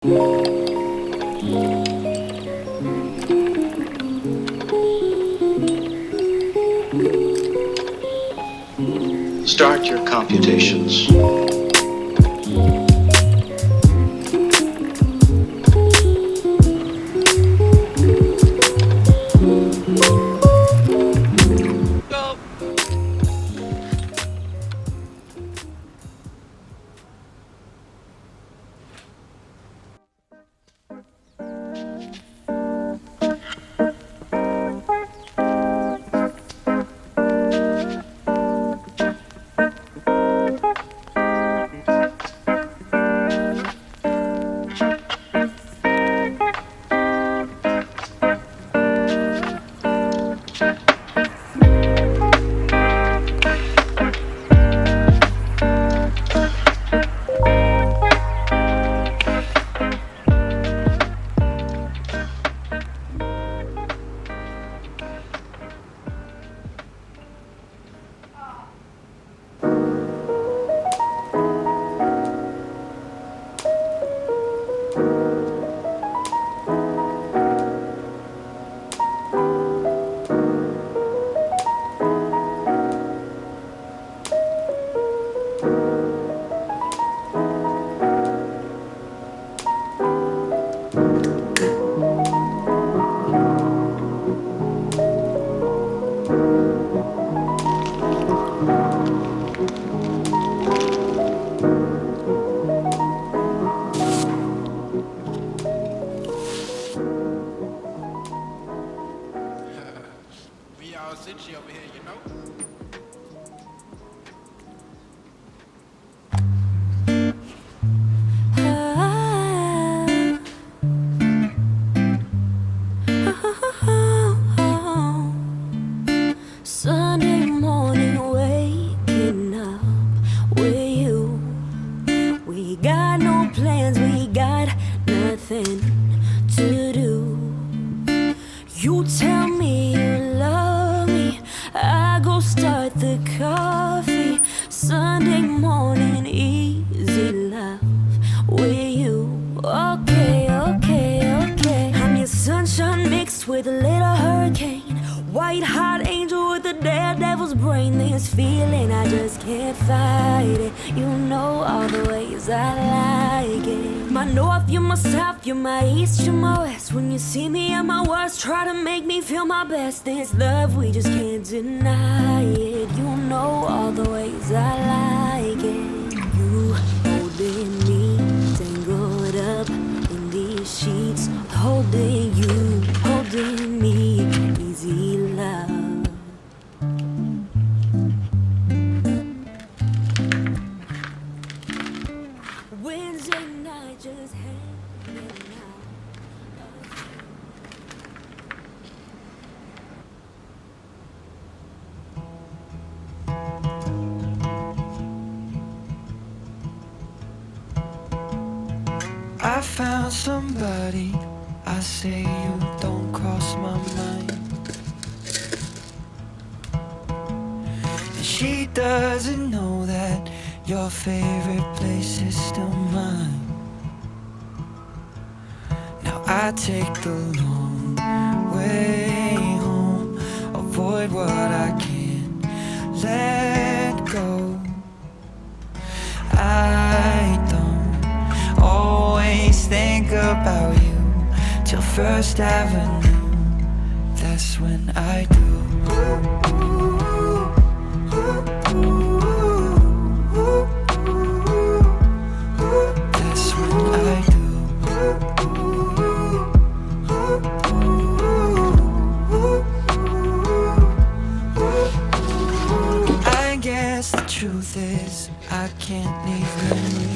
Start your computations. We all cincy over here, you know? Sunday morning, waking up with you. We got no plans, we got nothing to do. You tell me you love me, I go start the coffee. Sunday morning, easy love with you. Okay, I'm your sunshine mixed with a little hurricane. White hot angel with a daredevil's brain. This feeling, I just can't fight it. You know all the ways I like it. My north, you're my south, you're my east, you're my west. When you see me at my worst, try to make me feel my best. This love, we just can't deny it. You know all the ways I like it. You holding me, tangled up in these sheets. Holding you, holding me, easy love. Wednesday night, just hanging out. I found somebody, I say you don't cross my mind. And she doesn't know that your favorite place is still mine. Now I take the long way home, avoid what I can't let go. I don't always think about you till First Avenue. That's when I do. That's when I do. I guess the truth is I can't leave memories